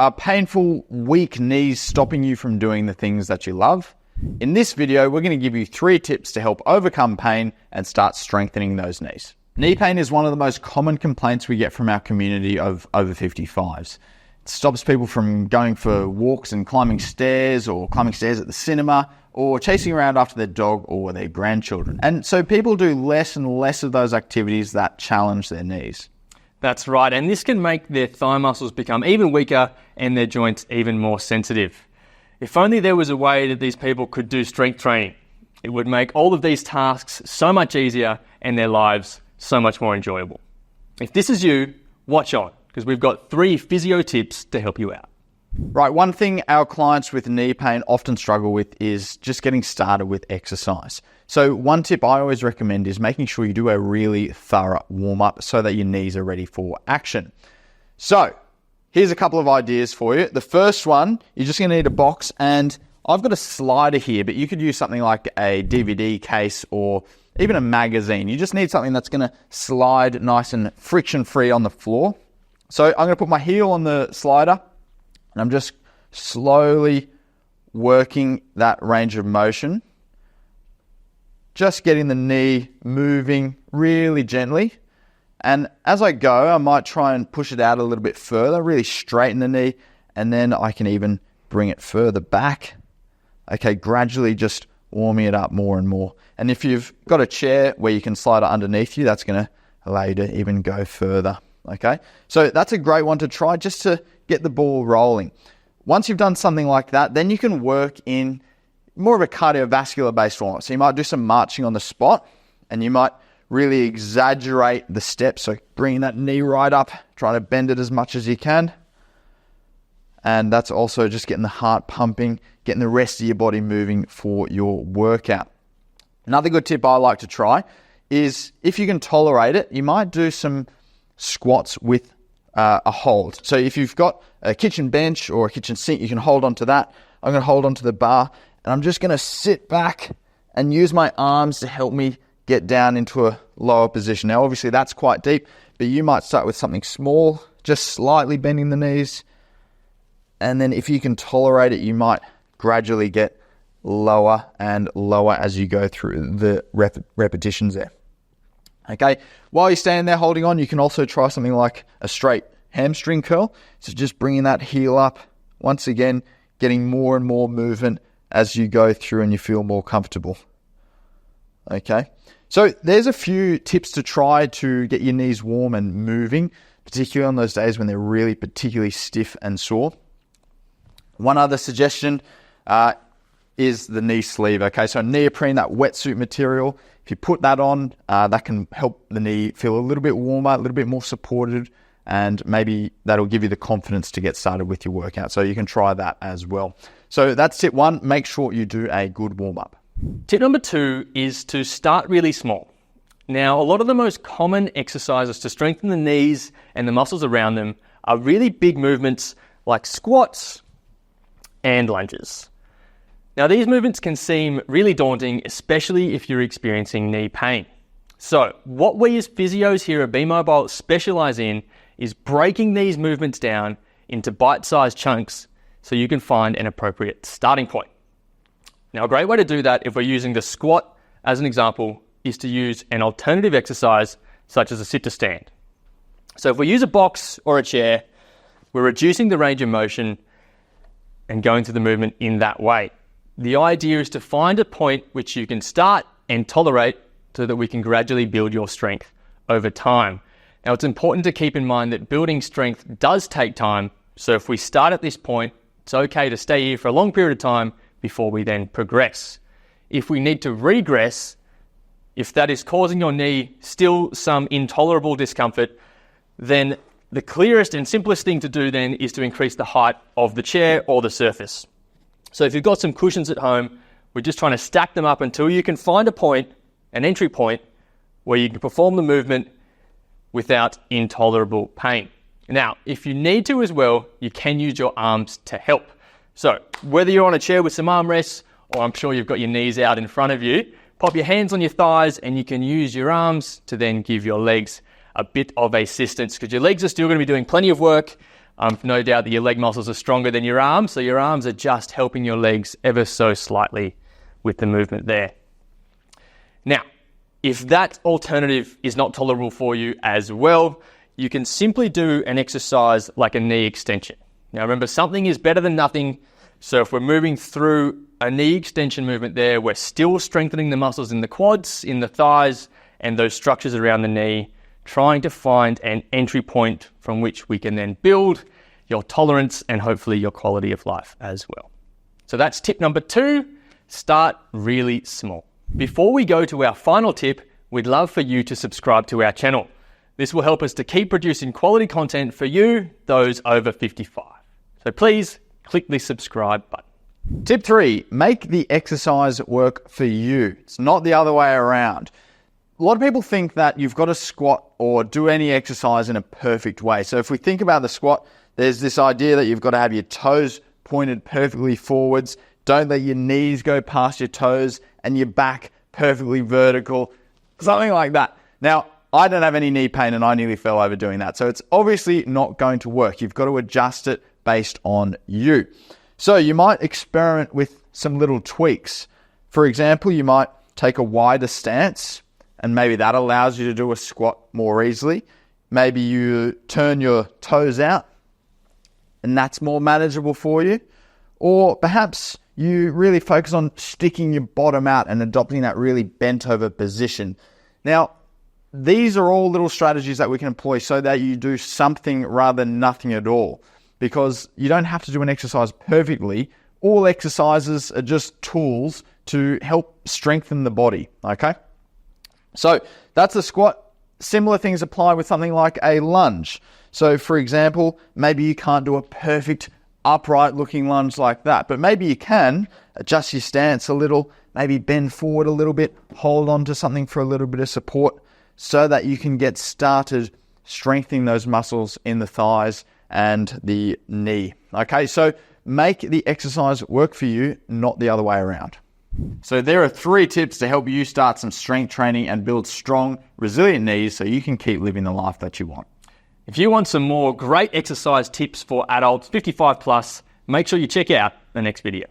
Are painful, weak knees stopping you from doing the things that you love? In this video, we're going to give you 3 tips to help overcome pain and start strengthening those knees. Knee pain is one of the most common complaints we get from our community of over 55s. It stops people from going for walks and climbing stairs or climbing stairs at the cinema or chasing around after their dog or their grandchildren. And so people do less and less of those activities that challenge their knees. That's right, and this can make their thigh muscles become even weaker and their joints even more sensitive. If only there was a way that these people could do strength training. It would make all of these tasks so much easier and their lives so much more enjoyable. If this is you, watch on, because we've got 3 physio tips to help you out. Right, one thing our clients with knee pain often struggle with is just getting started with exercise. So one tip I always recommend is making sure you do a really thorough warm-up so that your knees are ready for action. So here's a couple of ideas for you. The first one, you're just going to need a box, and I've got a slider here, but you could use something like a DVD case or even a magazine. You just need something that's going to slide nice and friction-free on the floor. So I'm going to put my heel on the slider, and I'm just slowly working that range of motion. Just getting the knee moving really gently. And as I go, I might try and push it out a little bit further, really straighten the knee, and then I can even bring it further back. Okay, gradually just warming it up more and more. And if you've got a chair where you can slide it underneath you, that's going to allow you to even go further. Okay, so that's a great one to try just to get the ball rolling. Once you've done something like that, then you can work in more of a cardiovascular based warm-up. So you might do some marching on the spot, and you might really exaggerate the steps. So bringing that knee right up, trying to bend it as much as you can. And that's also just getting the heart pumping, getting the rest of your body moving for your workout. Another good tip I like to try is, if you can tolerate it, you might do some squats with a hold. So if you've got a kitchen bench or a kitchen sink, you can hold onto that. I'm going to hold onto the bar, and I'm just going to sit back and use my arms to help me get down into a lower position. Now, obviously that's quite deep, but you might start with something small, just slightly bending the knees. And then if you can tolerate it, you might gradually get lower and lower as you go through the repetitions there. Okay, while you're standing there holding on, you can also try something like a straight hamstring curl. So just bringing that heel up, once again, getting more and more movement as you go through and you feel more comfortable. Okay, so there's a few tips to try to get your knees warm and moving, particularly on those days when they're really particularly stiff and sore. One other suggestion is the knee sleeve. Okay, so neoprene, that wetsuit material, if you put that on, that can help the knee feel a little bit warmer, a little bit more supported, and maybe that'll give you the confidence to get started with your workout. So you can try that as well. So that's tip 1, make sure you do a good warm-up. Tip number 2 is to start really small. Now, a lot of the most common exercises to strengthen the knees and the muscles around them are really big movements like squats and lunges. Now, these movements can seem really daunting, especially if you're experiencing knee pain. So what we as physios here at B-Mobile specialize in is breaking these movements down into bite-sized chunks so you can find an appropriate starting point. Now, a great way to do that, if we're using the squat as an example, is to use an alternative exercise such as a sit to stand. So if we use a box or a chair, we're reducing the range of motion and going through the movement in that way. The idea is to find a point which you can start and tolerate so that we can gradually build your strength over time. Now, it's important to keep in mind that building strength does take time. So if we start at this point, it's okay to stay here for a long period of time before we then progress. If we need to regress, if that is causing your knee still some intolerable discomfort, then the clearest and simplest thing to do then is to increase the height of the chair or the surface. So if you've got some cushions at home, we're just trying to stack them up until you can find a point, an entry point, where you can perform the movement without intolerable pain. Now, if you need to as well, you can use your arms to help. So whether you're on a chair with some armrests, or I'm sure you've got your knees out in front of you, pop your hands on your thighs and you can use your arms to then give your legs a bit of assistance, because your legs are still going to be doing plenty of work No doubt that your leg muscles are stronger than your arms, so your arms are just helping your legs ever so slightly with the movement there. Now, if that alternative is not tolerable for you as well, you can simply do an exercise like a knee extension. Now remember, something is better than nothing, so if we're moving through a knee extension movement there, we're still strengthening the muscles in the quads, in the thighs, and those structures around the knee, trying to find an entry point from which we can then build your tolerance and hopefully your quality of life as well. So that's tip number 2, start really small. Before we go to our final tip, we'd love for you to subscribe to our channel. This will help us to keep producing quality content for you, those over 55. So please click the subscribe button. Tip 3, make the exercise work for you. It's not the other way around. A lot of people think that you've got to squat or do any exercise in a perfect way. So if we think about the squat, there's this idea that you've got to have your toes pointed perfectly forwards. Don't let your knees go past your toes and your back perfectly vertical, something like that. Now, I don't have any knee pain and I nearly fell over doing that. So it's obviously not going to work. You've got to adjust it based on you. So you might experiment with some little tweaks. For example, you might take a wider stance and maybe that allows you to do a squat more easily. Maybe you turn your toes out and that's more manageable for you. Or perhaps you really focus on sticking your bottom out and adopting that really bent over position. Now, these are all little strategies that we can employ so that you do something rather than nothing at all. Because you don't have to do an exercise perfectly. All exercises are just tools to help strengthen the body, okay? So that's a squat. Similar things apply with something like a lunge. So for example, maybe you can't do a perfect upright looking lunge like that, but maybe you can adjust your stance a little, maybe bend forward a little bit, hold on to something for a little bit of support so that you can get started strengthening those muscles in the thighs and the knee. Okay, so make the exercise work for you, not the other way around. So there are 3 tips to help you start some strength training and build strong, resilient knees so you can keep living the life that you want. If you want some more great exercise tips for adults 55 plus, make sure you check out the next video.